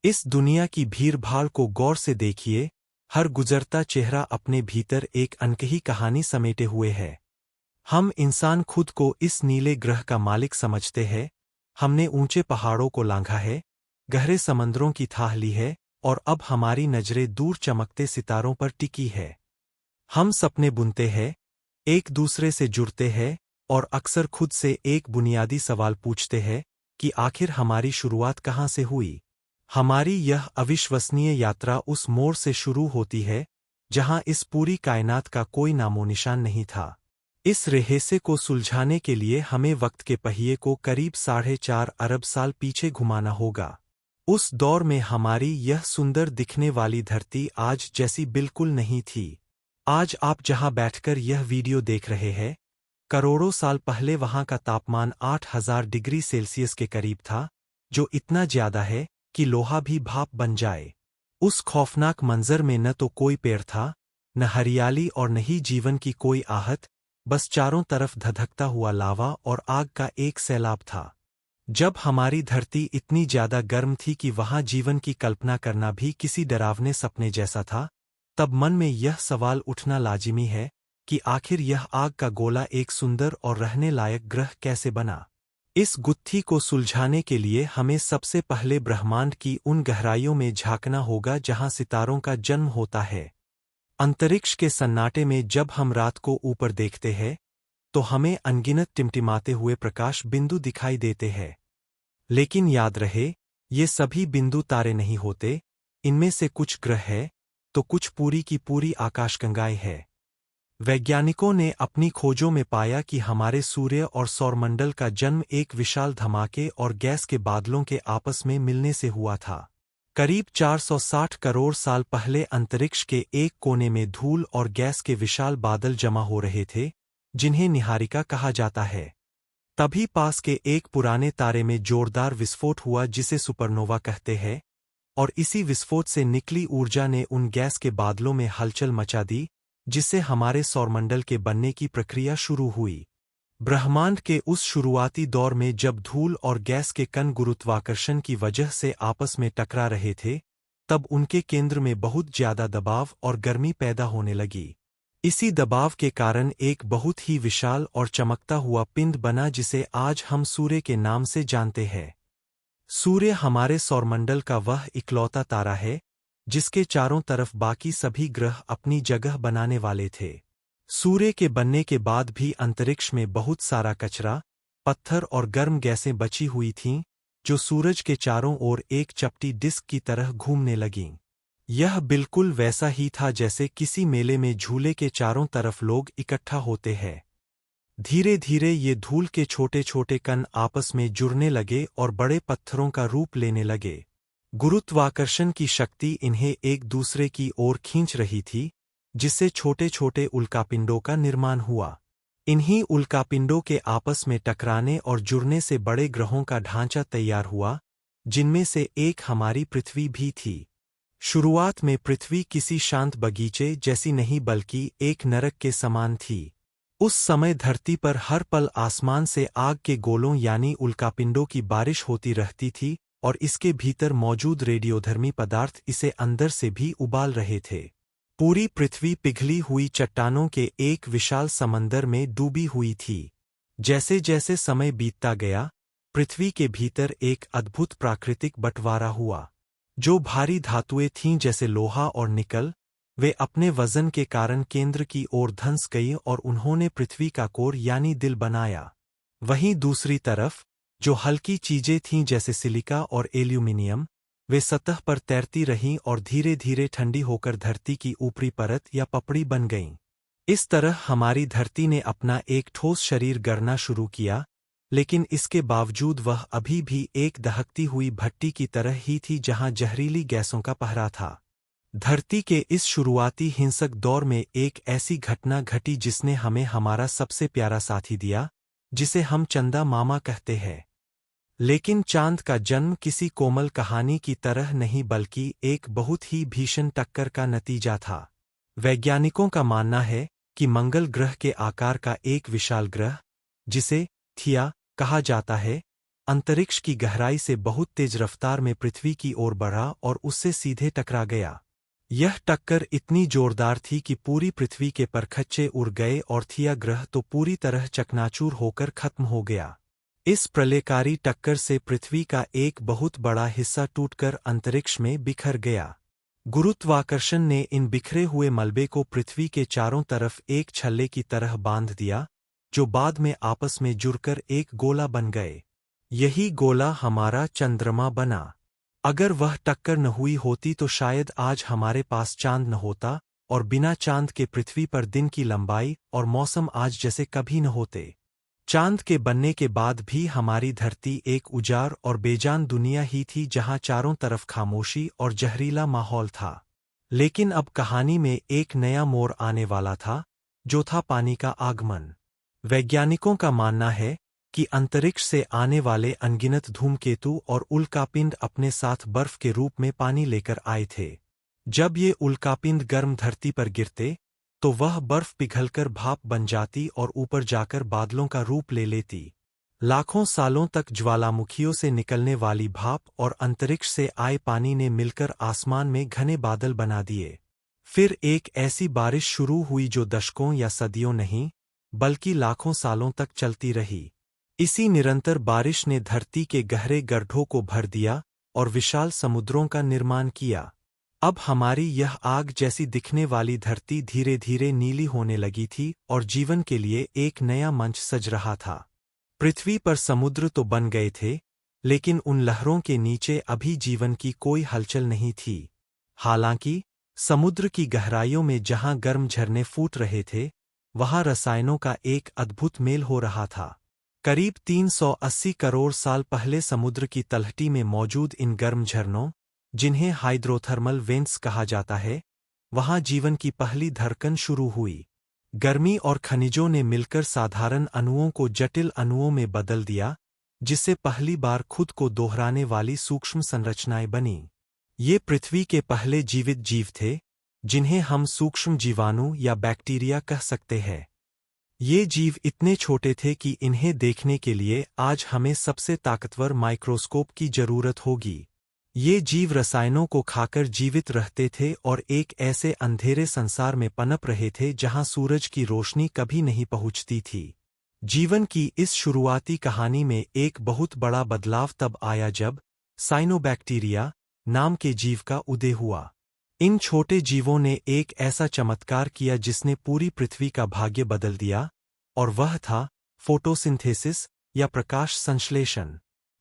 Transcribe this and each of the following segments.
इस दुनिया की भीड़-भाड़ को गौर से देखिए, हर गुजरता चेहरा अपने भीतर एक अनकही कहानी समेटे हुए है। हम इंसान खुद को इस नीले ग्रह का मालिक समझते हैं, हमने ऊंचे पहाड़ों को लांघा है, गहरे समंदरों की थाह ली है, और अब हमारी नजरें दूर चमकते सितारों पर टिकी है। हम सपने बुनते हैं, एक दूसरे से जुड़ते हैं, और अक्सर खुद से एक बुनियादी सवाल पूछते हैं कि आखिर हमारी शुरुआत कहाँ से हुई। हमारी यह अविश्वसनीय यात्रा उस मोड़ से शुरू होती है, जहां इस पूरी कायनात का कोई नामोनिशान नहीं था। इस रहस्य को सुलझाने के लिए हमें वक्त के पहिए को करीब 4.5 अरब साल पीछे घुमाना होगा। उस दौर में हमारी यह सुंदर दिखने वाली धरती आज जैसी बिल्कुल नहीं थी। आज आप जहां बैठकर यह वीडियो देख रहे हैं, करोड़ों साल पहले वहां का तापमान 8,000 डिग्री सेल्सियस के करीब था, जो इतना ज्यादा है कि लोहा भी भाप बन जाए। उस खौफनाक मंजर में न तो कोई पेड़ था, न हरियाली और न ही जीवन की कोई आहट, बस चारों तरफ धधकता हुआ लावा और आग का एक सैलाब था। जब हमारी धरती इतनी ज्यादा गर्म थी कि वहां जीवन की कल्पना करना भी किसी डरावने सपने जैसा था, तब मन में यह सवाल उठना लाजिमी है कि आखिर यह आग का गोला एक सुंदर और रहने लायक ग्रह कैसे बना। इस गुत्थी को सुलझाने के लिए हमें सबसे पहले ब्रह्मांड की उन गहराइयों में झांकना होगा जहां सितारों का जन्म होता है। अंतरिक्ष के सन्नाटे में जब हम रात को ऊपर देखते हैं, तो हमें अनगिनत टिमटिमाते हुए प्रकाश बिंदु दिखाई देते हैं। लेकिन याद रहे, ये सभी बिंदु तारे नहीं होते, इनमें से कुछ ग्रह है, तो कुछ पूरी की पूरी आकाशगंगाएं हैं। वैज्ञानिकों ने अपनी खोजों में पाया कि हमारे सूर्य और सौरमंडल का जन्म एक विशाल धमाके और गैस के बादलों के आपस में मिलने से हुआ था। करीब 460 करोड़ साल पहले अंतरिक्ष के एक कोने में धूल और गैस के विशाल बादल जमा हो रहे थे, जिन्हें निहारिका कहा जाता है। तभी पास के एक पुराने तारे में जोरदार विस्फोट हुआ जिसे सुपरनोवा कहते हैं, और इसी विस्फोट से निकली ऊर्जा ने उन गैस के बादलों में हलचल मचा दी, जिससे हमारे सौरमंडल के बनने की प्रक्रिया शुरू हुई। ब्रह्मांड के उस शुरुआती दौर में जब धूल और गैस के कण गुरुत्वाकर्षण की वजह से आपस में टकरा रहे थे, तब उनके केंद्र में बहुत ज्यादा दबाव और गर्मी पैदा होने लगी। इसी दबाव के कारण एक बहुत ही विशाल और चमकता हुआ पिंड बना जिसे आज हम सूर्य के नाम से जानते हैं। सूर्य हमारे सौरमंडल का वह इकलौता तारा है, जिसके चारों तरफ बाकी सभी ग्रह अपनी जगह बनाने वाले थे। सूर्य के बनने के बाद भी अंतरिक्ष में बहुत सारा कचरा, पत्थर और गर्म गैसें बची हुई थीं, जो सूरज के चारों ओर एक चपटी डिस्क की तरह घूमने लगीं। यह बिल्कुल वैसा ही था जैसे किसी मेले में झूले के चारों तरफ लोग इकट्ठा होते हैं। धीरे धीरे ये धूल के छोटे छोटे कण आपस में जुड़ने लगे और बड़े पत्थरों का रूप लेने लगे। गुरुत्वाकर्षण की शक्ति इन्हें एक दूसरे की ओर खींच रही थी, जिससे छोटे छोटे उल्कापिंडों का निर्माण हुआ। इन्हीं उल्कापिंडों के आपस में टकराने और जुड़ने से बड़े ग्रहों का ढांचा तैयार हुआ, जिनमें से एक हमारी पृथ्वी भी थी। शुरुआत में पृथ्वी किसी शांत बगीचे जैसी नहीं बल्कि एक नरक के समान थी। उस समय धरती पर हर पल आसमान से आग के गोलों यानी उल्कापिंडों की बारिश होती रहती थी, और इसके भीतर मौजूद रेडियोधर्मी पदार्थ इसे अंदर से भी उबाल रहे थे। पूरी पृथ्वी पिघली हुई चट्टानों के एक विशाल समंदर में डूबी हुई थी। जैसे जैसे समय बीतता गया, पृथ्वी के भीतर एक अद्भुत प्राकृतिक बंटवारा हुआ। जो भारी धातुएं थीं जैसे लोहा और निकल, वे अपने वजन के कारण केंद्र की ओर धंस गईं और उन्होंने पृथ्वी का कोर यानी दिल बनाया। वहीं दूसरी तरफ, जो हल्की चीजें थीं जैसे सिलिका और एल्यूमिनियम, वे सतह पर तैरती रहीं और धीरे धीरे ठंडी होकर धरती की ऊपरी परत या पपड़ी बन गईं। इस तरह हमारी धरती ने अपना एक ठोस शरीर गढ़ना शुरू किया, लेकिन इसके बावजूद वह अभी भी एक दहकती हुई भट्टी की तरह ही थी जहां जहरीली गैसों का पहरा था। धरती के इस शुरुआती हिंसक दौर में एक ऐसी घटना घटी जिसने हमें हमारा सबसे प्यारा साथी दिया, जिसे हम चंदा मामा कहते हैं। लेकिन चांद का जन्म किसी कोमल कहानी की तरह नहीं बल्कि एक बहुत ही भीषण टक्कर का नतीजा था। वैज्ञानिकों का मानना है कि मंगल ग्रह के आकार का एक विशाल ग्रह, जिसे थिया कहा जाता है, अंतरिक्ष की गहराई से बहुत तेज रफ्तार में पृथ्वी की ओर बढ़ा और उससे सीधे टकरा गया। यह टक्कर इतनी जोरदार थी कि पूरी पृथ्वी के परखच्चे उड़ गए और थिया ग्रह तो पूरी तरह चकनाचूर होकर खत्म हो गया। इस प्रलयकारी टक्कर से पृथ्वी का एक बहुत बड़ा हिस्सा टूटकर अंतरिक्ष में बिखर गया। गुरुत्वाकर्षण ने इन बिखरे हुए मलबे को पृथ्वी के चारों तरफ एक छल्ले की तरह बांध दिया, जो बाद में आपस में जुड़कर एक गोला बन गए। यही गोला हमारा चंद्रमा बना। अगर वह टक्कर न हुई होती तो शायद आज हमारे पास चांद न होता, और बिना चांद के पृथ्वी पर दिन की लंबाई और मौसम आज जैसे कभी न होते। चांद के बनने के बाद भी हमारी धरती एक उजाड़ और बेजान दुनिया ही थी, जहां चारों तरफ खामोशी और जहरीला माहौल था। लेकिन अब कहानी में एक नया मोड़ आने वाला था, जो था पानी का आगमन। वैज्ञानिकों का मानना है कि अंतरिक्ष से आने वाले अनगिनत धूमकेतु और उल्कापिंड अपने साथ बर्फ के रूप में पानी लेकर आए थे। जब ये उल्कापिंड गर्म धरती पर गिरते तो वह बर्फ पिघलकर भाप बन जाती और ऊपर जाकर बादलों का रूप ले लेती। लाखों सालों तक ज्वालामुखियों से निकलने वाली भाप और अंतरिक्ष से आए पानी ने मिलकर आसमान में घने बादल बना दिए। फिर एक ऐसी बारिश शुरू हुई जो दशकों या सदियों नहीं, बल्कि लाखों सालों तक चलती रही। इसी निरंतर बारिश ने धरती के गहरे गड्ढों को भर दिया और विशाल समुद्रों का निर्माण किया। अब हमारी यह आग जैसी दिखने वाली धरती धीरे धीरे नीली होने लगी थी और जीवन के लिए एक नया मंच सज रहा था। पृथ्वी पर समुद्र तो बन गए थे, लेकिन उन लहरों के नीचे अभी जीवन की कोई हलचल नहीं थी। हालांकि समुद्र की गहराइयों में जहां गर्म झरने फूट रहे थे, वहां रसायनों का एक अद्भुत मेल हो रहा था। करीब 380 करोड़ साल पहले समुद्र की तलहटी में मौजूद इन गर्म झरनों, जिन्हें हाइड्रोथर्मल वेंट्स कहा जाता है, वहां जीवन की पहली धड़कन शुरू हुई। गर्मी और खनिजों ने मिलकर साधारण अणुओं को जटिल अणुओं में बदल दिया, जिससे पहली बार खुद को दोहराने वाली सूक्ष्म संरचनाएं बनी। ये पृथ्वी के पहले जीवित जीव थे, जिन्हें हम सूक्ष्म जीवाणु या बैक्टीरिया कह सकते हैं। ये जीव इतने छोटे थे कि इन्हें देखने के लिए आज हमें सबसे ताकतवर माइक्रोस्कोप की जरूरत होगी। ये जीव रसायनों को खाकर जीवित रहते थे और एक ऐसे अंधेरे संसार में पनप रहे थे जहां सूरज की रोशनी कभी नहीं पहुंचती थी। जीवन की इस शुरुआती कहानी में एक बहुत बड़ा बदलाव तब आया जब साइनोबैक्टीरिया नाम के जीव का उदय हुआ। इन छोटे जीवों ने एक ऐसा चमत्कार किया जिसने पूरी पृथ्वी का भाग्य बदल दिया, और वह था फोटोसिंथेसिस या प्रकाश संश्लेषण।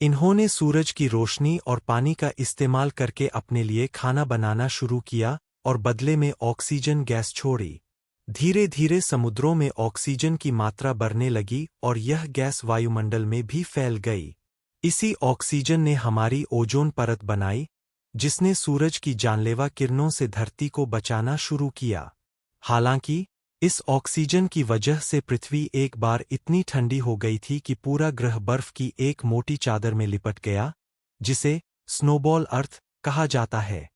इन्होंने सूरज की रोशनी और पानी का इस्तेमाल करके अपने लिए खाना बनाना शुरू किया और बदले में ऑक्सीजन गैस छोड़ी। धीरे धीरे समुद्रों में ऑक्सीजन की मात्रा बढ़ने लगी और यह गैस वायुमंडल में भी फैल गई। इसी ऑक्सीजन ने हमारी ओजोन परत बनाई, जिसने सूरज की जानलेवा किरणों से धरती को बचाना शुरू किया। हालांकि इस ऑक्सीजन की वजह से पृथ्वी एक बार इतनी ठंडी हो गई थी कि पूरा ग्रह बर्फ की एक मोटी चादर में लिपट गया, जिसे स्नोबॉल अर्थ कहा जाता है।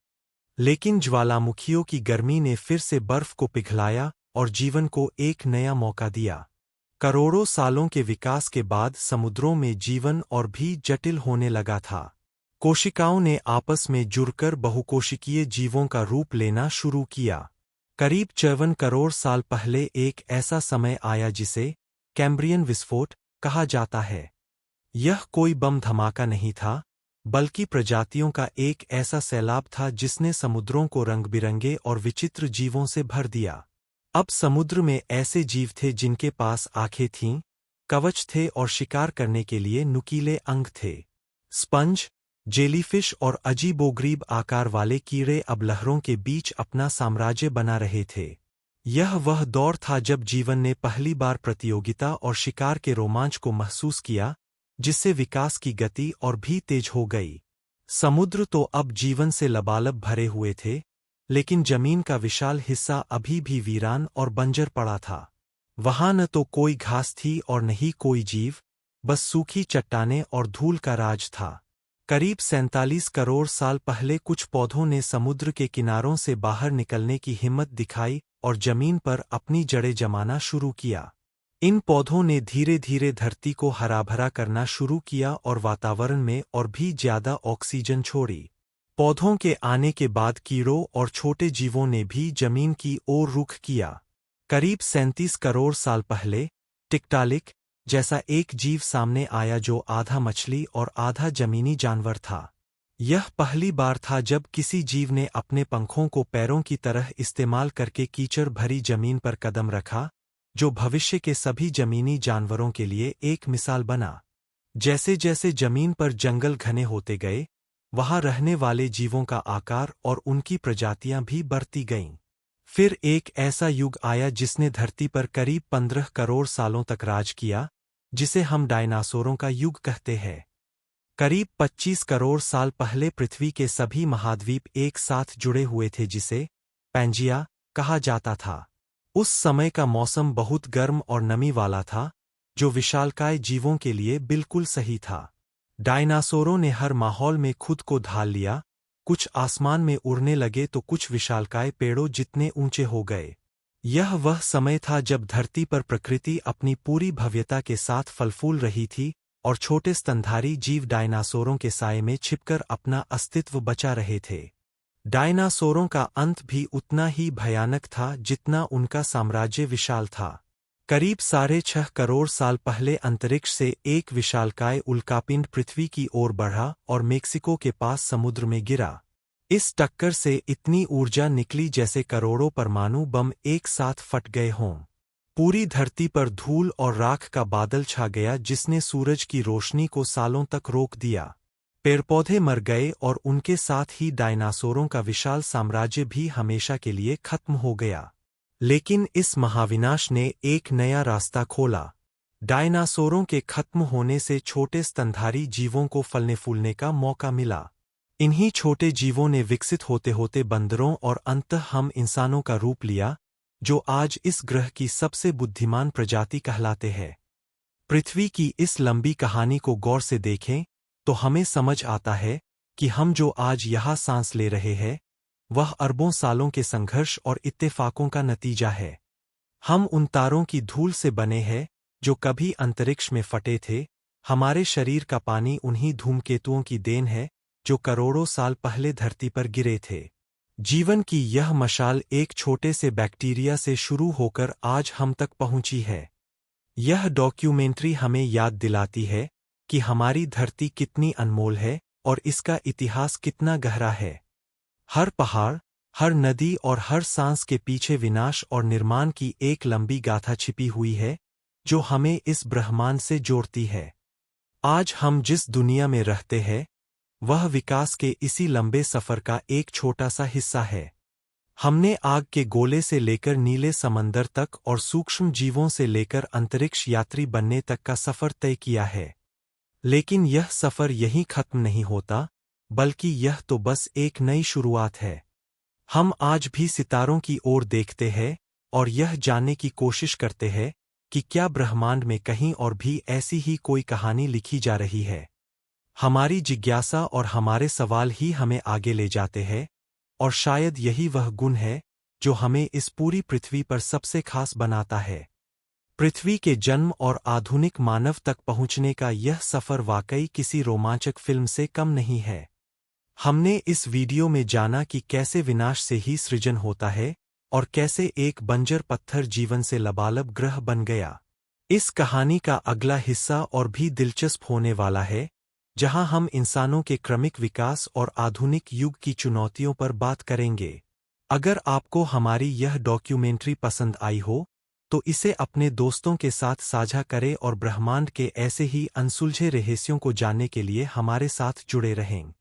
लेकिन ज्वालामुखियों की गर्मी ने फिर से बर्फ को पिघलाया और जीवन को एक नया मौका दिया। करोड़ों सालों के विकास के बाद समुद्रों में जीवन और भी जटिल होने लगा था। कोशिकाओं ने आपस में जुड़कर बहुकोशिकीय जीवों का रूप लेना शुरू किया। करीब 54 करोड़ साल पहले एक ऐसा समय आया जिसे कैम्ब्रियन विस्फोट कहा जाता है। यह कोई बम धमाका नहीं था, बल्कि प्रजातियों का एक ऐसा सैलाब था जिसने समुद्रों को रंग-बिरंगे और विचित्र जीवों से भर दिया। अब समुद्र में ऐसे जीव थे जिनके पास आंखें थीं, कवच थे और शिकार करने के लिए नुकीले अंग थे। स्पंज, जेलीफिश और अजीबोगरीब आकार वाले कीड़े अब लहरों के बीच अपना साम्राज्य बना रहे थे। यह वह दौर था जब जीवन ने पहली बार प्रतियोगिता और शिकार के रोमांच को महसूस किया, जिससे विकास की गति और भी तेज हो गई। समुद्र तो अब जीवन से लबालब भरे हुए थे, लेकिन जमीन का विशाल हिस्सा अभी भी वीरान और बंजर पड़ा था। वहां न तो कोई घास थी और न ही कोई जीव, बस सूखी चट्टानें और धूल का राज था। करीब 47 करोड़ साल पहले कुछ पौधों ने समुद्र के किनारों से बाहर निकलने की हिम्मत दिखाई और जमीन पर अपनी जड़ें जमाना शुरू किया। इन पौधों ने धीरे धीरे धरती को हरा-भरा करना शुरू किया और वातावरण में और भी ज्यादा ऑक्सीजन छोड़ी। पौधों के आने के बाद कीड़ों और छोटे जीवों ने भी जमीन की ओर रुख किया। करीब 37 करोड़ साल पहले टिकटालिक जैसा एक जीव सामने आया जो आधा मछली और आधा जमीनी जानवर था। यह पहली बार था जब किसी जीव ने अपने पंखों को पैरों की तरह इस्तेमाल करके कीचड़ भरी जमीन पर कदम रखा, जो भविष्य के सभी जमीनी जानवरों के लिए एक मिसाल बना। जैसे जैसे जमीन पर जंगल घने होते गए, वहां रहने वाले जीवों का आकार और उनकी प्रजातियां भी बढ़ती गईं। फिर एक ऐसा युग आया जिसने धरती पर करीब 15 करोड़ सालों तक राज किया, जिसे हम डायनासोरों का युग कहते हैं। करीब 25 करोड़ साल पहले पृथ्वी के सभी महाद्वीप एक साथ जुड़े हुए थे, जिसे पैंजिया कहा जाता था। उस समय का मौसम बहुत गर्म और नमी वाला था, जो विशालकाय जीवों के लिए बिल्कुल सही था। डायनासोरों ने हर माहौल में खुद को ढाल लिया, कुछ आसमान में उड़ने लगे तो कुछ विशालकाय पेड़ों जितने ऊंचे हो गए। यह वह समय था जब धरती पर प्रकृति अपनी पूरी भव्यता के साथ फलफूल रही थी और छोटे स्तनधारी जीव डायनासोरों के साये में छिपकर अपना अस्तित्व बचा रहे थे। डायनासोरों का अंत भी उतना ही भयानक था जितना उनका साम्राज्य विशाल था। करीब 6.5 करोड़ साल पहले अंतरिक्ष से एक विशालकाय उल्कापिंड पृथ्वी की ओर बढ़ा और मेक्सिको के पास समुद्र में गिरा। इस टक्कर से इतनी ऊर्जा निकली जैसे करोड़ों परमाणु बम एक साथ फट गए हों। पूरी धरती पर धूल और राख का बादल छा गया जिसने सूरज की रोशनी को सालों तक रोक दिया। पेड़-पौधे मर गए और उनके साथ ही डायनासोरों का विशाल साम्राज्य भी हमेशा के लिए खत्म हो गया। लेकिन इस महाविनाश ने एक नया रास्ता खोला। डायनासोरों के खत्म होने से छोटे स्तनधारी जीवों को फलने फूलने का मौका मिला। इन्हीं छोटे जीवों ने विकसित होते होते बंदरों और अंततः हम इंसानों का रूप लिया, जो आज इस ग्रह की सबसे बुद्धिमान प्रजाति कहलाते हैं। पृथ्वी की इस लंबी कहानी को गौर से देखें तो हमें समझ आता है कि हम जो आज यहाँ सांस ले रहे हैं, वह अरबों सालों के संघर्ष और इत्तेफाकों का नतीजा है। हम उन तारों की धूल से बने हैं जो कभी अंतरिक्ष में फटे थे। हमारे शरीर का पानी उन्हीं धूमकेतुओं की देन है जो करोड़ों साल पहले धरती पर गिरे थे। जीवन की यह मशाल एक छोटे से बैक्टीरिया से शुरू होकर आज हम तक पहुंची है। यह डॉक्यूमेंट्री हमें याद दिलाती है कि हमारी धरती कितनी अनमोल है और इसका इतिहास कितना गहरा है। हर पहाड़, हर नदी और हर सांस के पीछे विनाश और निर्माण की एक लंबी गाथा छिपी हुई है, जो हमें इस ब्रह्मांड से जोड़ती है। आज हम जिस दुनिया में रहते हैं, वह विकास के इसी लंबे सफर का एक छोटा सा हिस्सा है। हमने आग के गोले से लेकर नीले समंदर तक और सूक्ष्म जीवों से लेकर अंतरिक्ष यात्री बनने तक का सफर तय किया है। लेकिन यह सफर यहीं खत्म नहीं होता, बल्कि यह तो बस एक नई शुरुआत है। हम आज भी सितारों की ओर देखते हैं और यह जानने की कोशिश करते हैं कि क्या ब्रह्मांड में कहीं और भी ऐसी ही कोई कहानी लिखी जा रही है। हमारी जिज्ञासा और हमारे सवाल ही हमें आगे ले जाते हैं, और शायद यही वह गुण है जो हमें इस पूरी पृथ्वी पर सबसे खास बनाता है। पृथ्वी के जन्म और आधुनिक मानव तक पहुंचने का यह सफर वाकई किसी रोमांचक फिल्म से कम नहीं है। हमने इस वीडियो में जाना कि कैसे विनाश से ही सृजन होता है और कैसे एक बंजर पत्थर जीवन से लबालब ग्रह बन गया। इस कहानी का अगला हिस्सा और भी दिलचस्प होने वाला है, जहां हम इंसानों के क्रमिक विकास और आधुनिक युग की चुनौतियों पर बात करेंगे। अगर आपको हमारी यह डॉक्यूमेंट्री पसंद आई हो, तो इसे अपने दोस्तों के साथ साझा करें और ब्रह्मांड के ऐसे ही अनसुलझे रहस्यों को जानने के लिए हमारे साथ जुड़े रहें।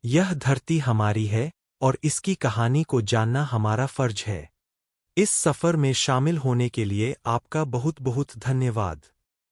यह धरती हमारी है और इसकी कहानी को जानना हमारा फर्ज है। इस सफर में शामिल होने के लिए आपका बहुत बहुत धन्यवाद।